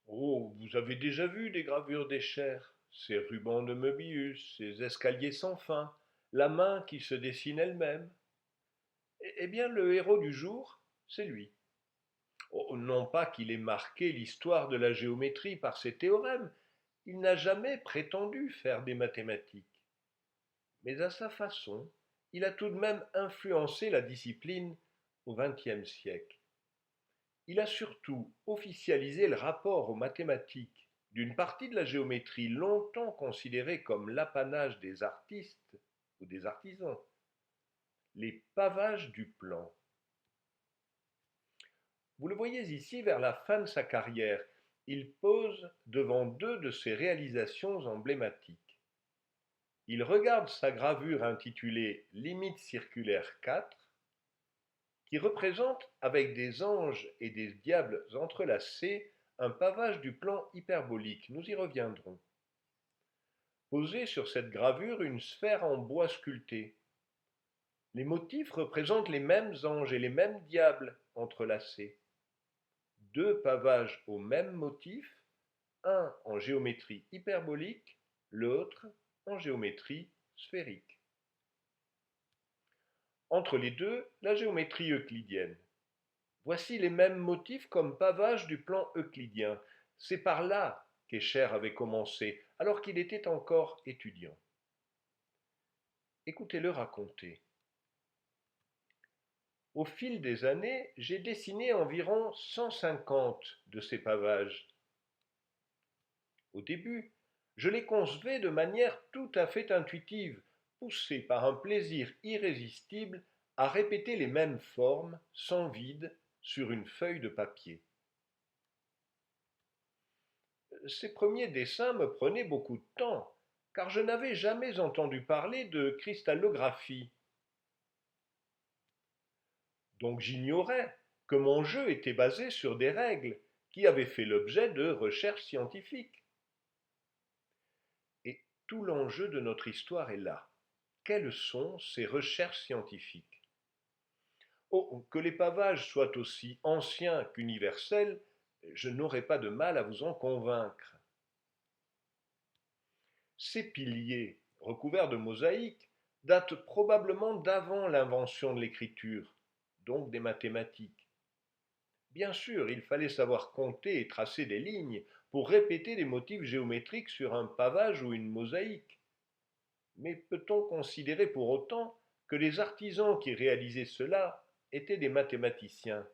Oh, vous avez déjà vu des gravures d'Escher, ces rubans de Möbius, ces escaliers sans fin, la main qui se dessine elle-même. Eh bien, le héros du jour, c'est lui. Oh, non pas qu'il ait marqué l'histoire de la géométrie par ses théorèmes, il n'a jamais prétendu faire des mathématiques. Mais à sa façon, il a tout de même influencé la discipline au XXe siècle. Il a surtout officialisé le rapport aux mathématiques d'une partie de la géométrie longtemps considérée comme l'apanage des artistes ou des artisans, les pavages du plan. Vous le voyez ici vers la fin de sa carrière, il pose devant deux de ses réalisations emblématiques. Il regarde sa gravure intitulée Limite circulaire 4, qui représente avec des anges et des diables entrelacés un pavage du plan hyperbolique. Nous y reviendrons. Posée sur cette gravure une sphère en bois sculpté. Les motifs représentent les mêmes anges et les mêmes diables entrelacés. Deux pavages au même motif, un en géométrie hyperbolique, l'autre en géométrie sphérique. Entre les deux, la géométrie euclidienne. Voici les mêmes motifs comme pavage du plan euclidien. C'est par là qu'Escher avait commencé, alors qu'il était encore étudiant. Écoutez-le raconter. Au fil des années, j'ai dessiné environ 150 de ces pavages. Au début, je les concevais de manière tout à fait intuitive, poussé par un plaisir irrésistible à répéter les mêmes formes, sans vide, sur une feuille de papier. Ces premiers dessins me prenaient beaucoup de temps, car je n'avais jamais entendu parler de cristallographie. Donc j'ignorais que mon jeu était basé sur des règles qui avaient fait l'objet de recherches scientifiques. Et tout l'enjeu de notre histoire est là. Quelles sont ces recherches scientifiques? Oh, que les pavages soient aussi anciens qu'universels, je n'aurais pas de mal à vous en convaincre. Ces piliers, recouverts de mosaïques, datent probablement d'avant l'invention de l'écriture, donc des mathématiques. Bien sûr, il fallait savoir compter et tracer des lignes pour répéter des motifs géométriques sur un pavage ou une mosaïque. Mais peut-on considérer pour autant que les artisans qui réalisaient cela étaient des mathématiciens?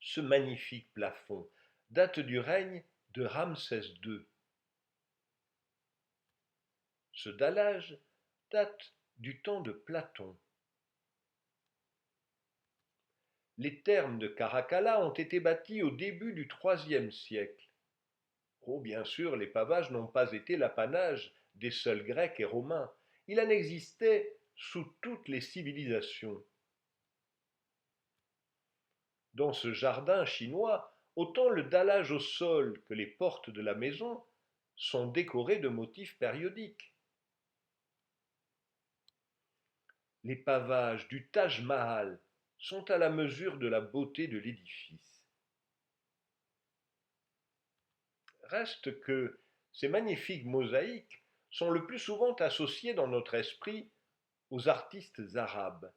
Ce magnifique plafond date du règne de Ramsès II. Ce dallage date du temps de Platon. Les thermes de Caracalla ont été bâtis au début du IIIe siècle. Oh, bien sûr, les pavages n'ont pas été l'apanage des seuls Grecs et Romains. Il en existait sous toutes les civilisations. Dans ce jardin chinois, autant le dallage au sol que les portes de la maison sont décorés de motifs périodiques. Les pavages du Taj Mahal sont à la mesure de la beauté de l'édifice. Reste que ces magnifiques mosaïques sont le plus souvent associées dans notre esprit aux artistes arabes.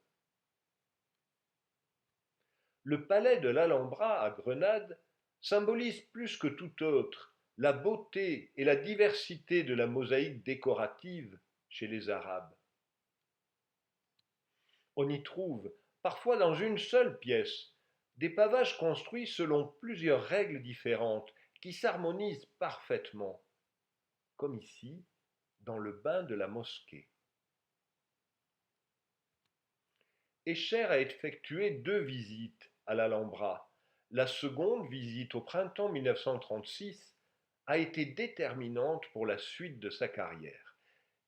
Le palais de l'Alhambra à Grenade symbolise plus que tout autre la beauté et la diversité de la mosaïque décorative chez les Arabes. On y trouve, parfois dans une seule pièce, des pavages construits selon plusieurs règles différentes qui s'harmonisent parfaitement, comme ici, dans le bain de la mosquée. Escher a effectué deux visites à l'Alhambra. La seconde visite au printemps 1936 a été déterminante pour la suite de sa carrière.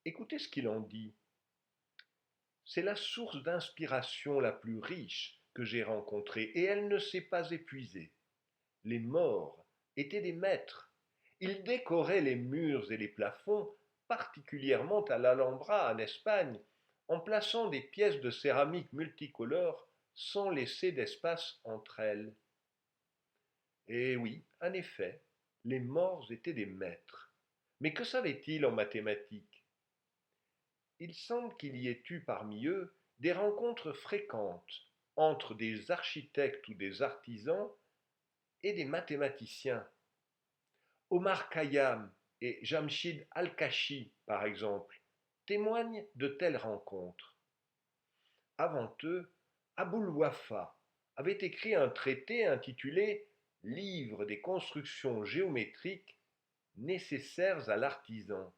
Écoutez ce qu'il en dit. C'est la source d'inspiration la plus riche que j'ai rencontrée et elle ne s'est pas épuisée. Les morts étaient des maîtres. Ils décoraient les murs et les plafonds, particulièrement à l'Alhambra en Espagne, en plaçant des pièces de céramique multicolores sans laisser d'espace entre elles. Et oui, en effet, les morts étaient des maîtres. Mais que savaient-ils en mathématiques? Il semble qu'il y ait eu parmi eux des rencontres fréquentes entre des architectes ou des artisans et des mathématiciens. Omar Khayyam et Jamshid Al-Kashi, par exemple, témoignent de telles rencontres. Avant eux, Aboul Wafa avait écrit un traité intitulé Livre des constructions géométriques nécessaires à l'artisan.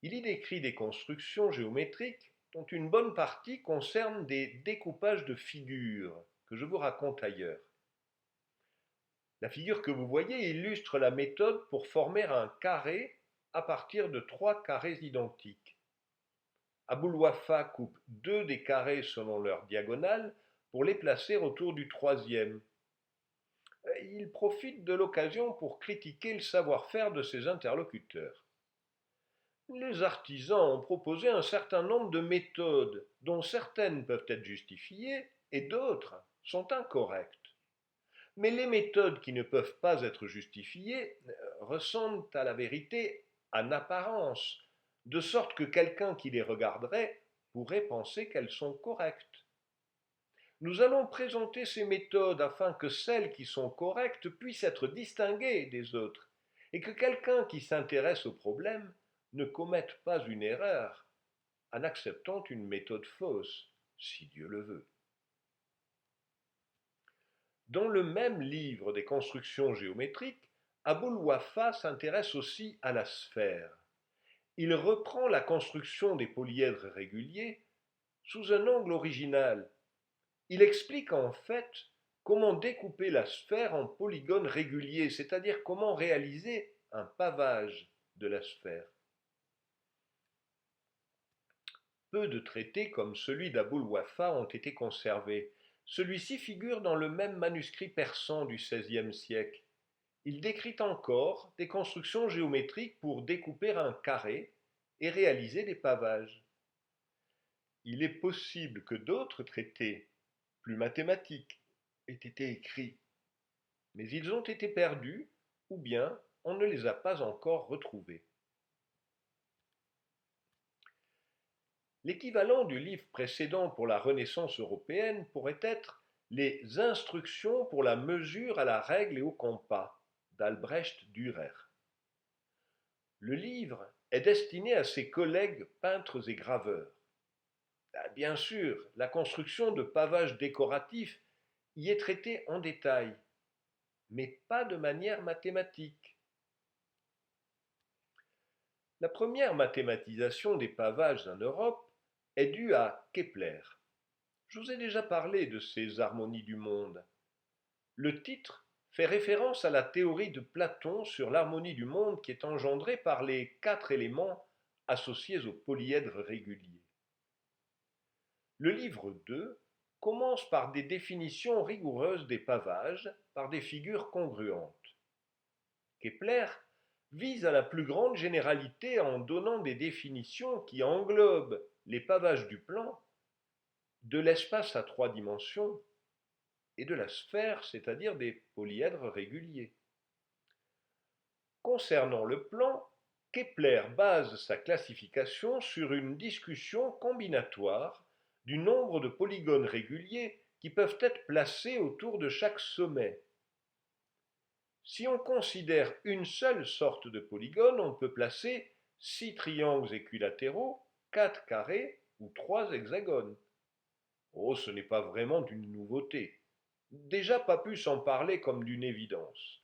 Il y décrit des constructions géométriques dont une bonne partie concerne des découpages de figures que je vous raconte ailleurs. La figure que vous voyez illustre la méthode pour former un carré à partir de trois carrés identiques. Aboul Wafa coupe deux des carrés selon leur diagonale pour les placer autour du troisième. Il profite de l'occasion pour critiquer le savoir-faire de ses interlocuteurs. Les artisans ont proposé un certain nombre de méthodes, dont certaines peuvent être justifiées et d'autres sont incorrectes. Mais les méthodes qui ne peuvent pas être justifiées ressemblent à la vérité en apparence, de sorte que quelqu'un qui les regarderait pourrait penser qu'elles sont correctes. Nous allons présenter ces méthodes afin que celles qui sont correctes puissent être distinguées des autres, et que quelqu'un qui s'intéresse au problème ne commette pas une erreur en acceptant une méthode fausse, si Dieu le veut. Dans le même livre des constructions géométriques, Aboul Wafa s'intéresse aussi à la sphère. Il reprend la construction des polyèdres réguliers sous un angle original. Il explique en fait comment découper la sphère en polygones réguliers, c'est-à-dire comment réaliser un pavage de la sphère. Peu de traités comme celui d'Aboul Wafa ont été conservés. Celui-ci figure dans le même manuscrit persan du XVIe siècle. Il décrit encore des constructions géométriques pour découper un carré et réaliser des pavages. Il est possible que d'autres traités, plus mathématiques, aient été écrits, mais ils ont été perdus ou bien on ne les a pas encore retrouvés. L'équivalent du livre précédent pour la Renaissance européenne pourrait être Les instructions pour la mesure à la règle et au compas d'Albrecht Dürer. Le livre est destiné à ses collègues peintres et graveurs. Bien sûr, la construction de pavages décoratifs y est traitée en détail, mais pas de manière mathématique. La première mathématisation des pavages en Europe est due à Kepler. Je vous ai déjà parlé de ces harmonies du monde. Le titre fait référence à la théorie de Platon sur l'harmonie du monde qui est engendrée par les quatre éléments associés au polyèdre régulier. Le livre 2 commence par des définitions rigoureuses des pavages par des figures congruentes. Kepler vise à la plus grande généralité en donnant des définitions qui englobent les pavages du plan, de l'espace à trois dimensions et de la sphère, c'est-à-dire des polyèdres réguliers. Concernant le plan, Kepler base sa classification sur une discussion combinatoire du nombre de polygones réguliers qui peuvent être placés autour de chaque sommet. Si on considère une seule sorte de polygone, on peut placer 6 triangles équilatéraux, 4 carrés ou 3 hexagones. Oh, ce n'est pas vraiment d'une nouveauté. Déjà pas pu s'en parler comme d'une évidence.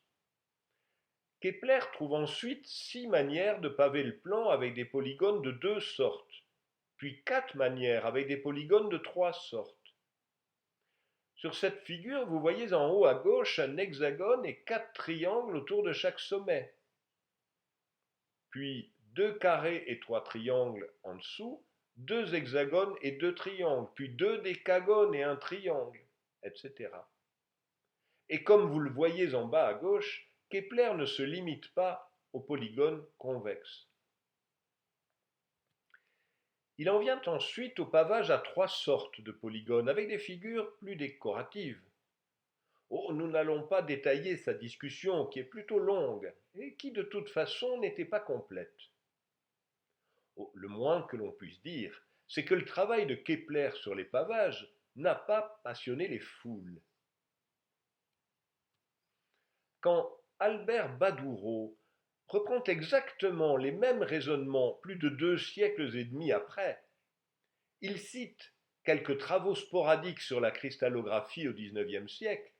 Kepler trouve ensuite 6 manières de paver le plan avec des polygones de 2 sortes, puis 4 manières avec des polygones de 3 sortes. Sur cette figure, vous voyez en haut à gauche un hexagone et 4 triangles autour de chaque sommet. Puis 2 carrés et 3 triangles en dessous, 2 hexagones et 2 triangles, puis 2 décagones et un triangle, etc. Et comme vous le voyez en bas à gauche, Kepler ne se limite pas aux polygones convexes. Il en vient ensuite au pavage à 3 sortes de polygones, avec des figures plus décoratives. Oh, nous n'allons pas détailler sa discussion qui est plutôt longue et qui de toute façon n'était pas complète. Oh, le moins que l'on puisse dire, c'est que le travail de Kepler sur les pavages n'a pas passionné les foules. Quand Albert Badoureau reprend exactement les mêmes raisonnements plus de 2 siècles et demi après, il cite quelques travaux sporadiques sur la cristallographie au XIXe siècle,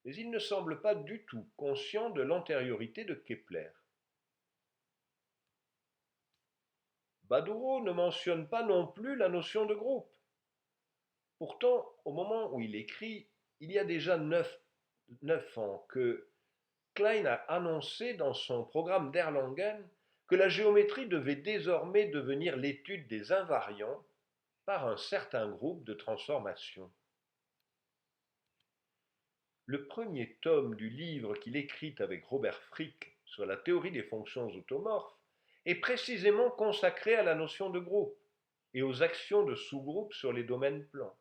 mais il ne semble pas du tout conscient de l'antériorité de Kepler. Badoureau ne mentionne pas non plus la notion de groupe. Pourtant, au moment où il écrit, il y a déjà 9 ans que Klein a annoncé dans son programme d'Erlangen que la géométrie devait désormais devenir l'étude des invariants par un certain groupe de transformations. Le premier tome du livre qu'il écrit avec Robert Frick sur la théorie des fonctions automorphes est précisément consacré à la notion de groupe et aux actions de sous-groupes sur les domaines plans.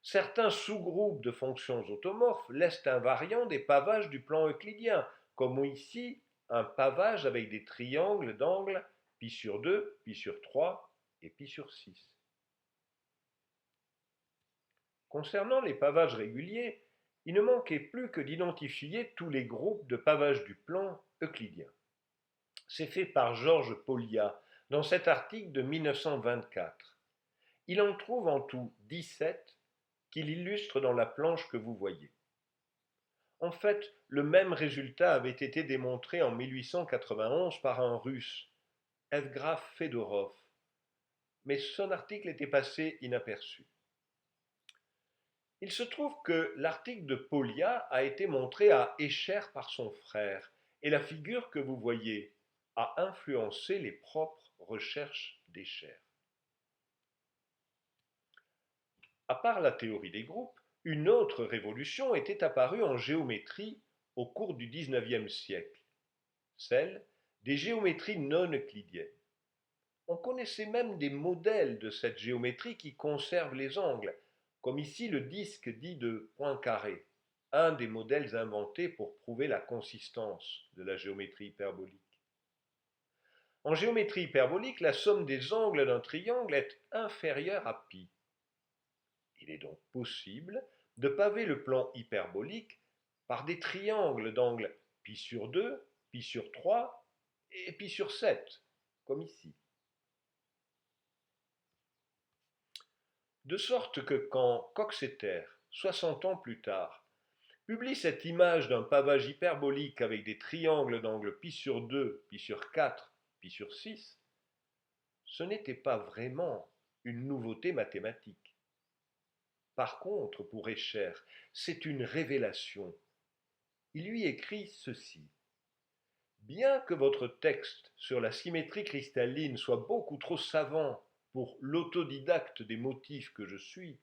Certains sous-groupes de fonctions automorphes laissent invariants des pavages du plan euclidien, comme ici un pavage avec des triangles d'angle π sur 2, π sur 3 et π sur 6. Concernant les pavages réguliers, il ne manquait plus que d'identifier tous les groupes de pavages du plan euclidien. C'est fait par Georges Polya dans cet article de 1924. Il en trouve en tout 17 qu'il illustre dans la planche que vous voyez. En fait, le même résultat avait été démontré en 1891 par un Russe, Evgraf Fedorov, mais son article était passé inaperçu. Il se trouve que l'article de Polya a été montré à Escher par son frère, et la figure que vous voyez a influencé les propres recherches d'Escher. À part la théorie des groupes, une autre révolution était apparue en géométrie au cours du XIXe siècle, celle des géométries non euclidiennes. On connaissait même des modèles de cette géométrie qui conservent les angles, comme ici le disque dit de Poincaré, un des modèles inventés pour prouver la consistance de la géométrie hyperbolique. En géométrie hyperbolique, la somme des angles d'un triangle est inférieure à π. Il est donc possible de paver le plan hyperbolique par des triangles d'angle π sur 2, π sur 3 et π sur 7, comme ici. De sorte que quand Coxeter, 60 ans plus tard, publie cette image d'un pavage hyperbolique avec des triangles d'angle π sur 2, π sur 4, π sur 6, ce n'était pas vraiment une nouveauté mathématique. Par contre, pour Escher, c'est une révélation. Il lui écrit ceci. Bien que votre texte sur la symétrie cristalline soit beaucoup trop savant pour l'autodidacte des motifs que je suis,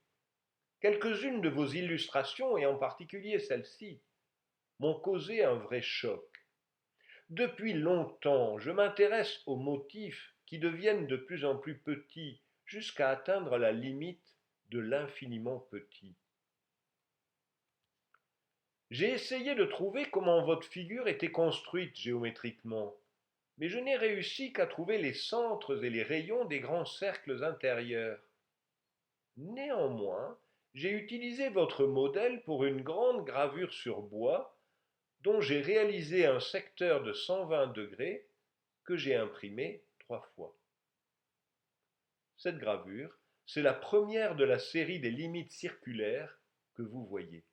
quelques-unes de vos illustrations, et en particulier celle-ci, m'ont causé un vrai choc. Depuis longtemps, je m'intéresse aux motifs qui deviennent de plus en plus petits jusqu'à atteindre la limite de l'infiniment petit. J'ai essayé de trouver comment votre figure était construite géométriquement, mais je n'ai réussi qu'à trouver les centres et les rayons des grands cercles intérieurs. Néanmoins, j'ai utilisé votre modèle pour une grande gravure sur bois dont j'ai réalisé un secteur de 120 degrés que j'ai imprimé 3 fois. Cette gravure, c'est la première de la série des limites circulaires que vous voyez.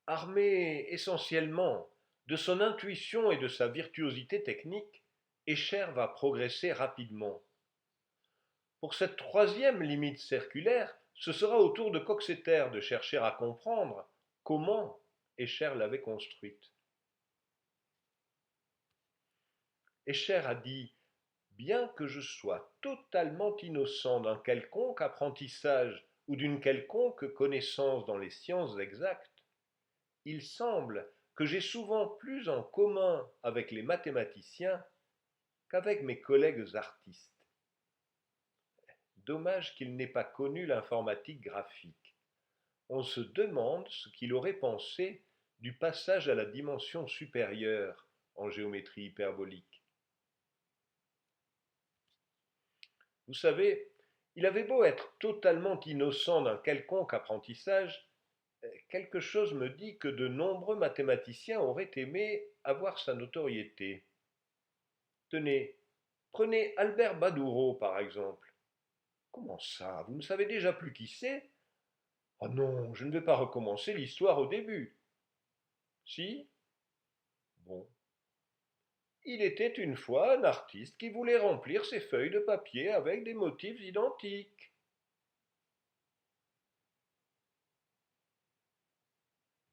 Armé essentiellement de son intuition et de sa virtuosité technique, Escher va progresser rapidement. Pour cette troisième limite circulaire, ce sera au tour de Coxeter de chercher à comprendre comment Escher l'avait construite. Escher a dit « Bien que je sois totalement innocent d'un quelconque apprentissage ou d'une quelconque connaissance dans les sciences exactes, il semble que j'ai souvent plus en commun avec les mathématiciens qu'avec mes collègues artistes. Dommage qu'il n'ait pas connu l'informatique graphique. On se demande ce qu'il aurait pensé du passage à la dimension supérieure en géométrie hyperbolique. Vous savez, il avait beau être totalement innocent d'un quelconque apprentissage, quelque chose me dit que de nombreux mathématiciens auraient aimé avoir sa notoriété. Tenez, prenez Albert Badoureau par exemple. Comment ça, vous ne savez déjà plus qui c'est? Oh non, je ne vais pas recommencer l'histoire au début. Si? Bon. Il était une fois un artiste qui voulait remplir ses feuilles de papier avec des motifs identiques.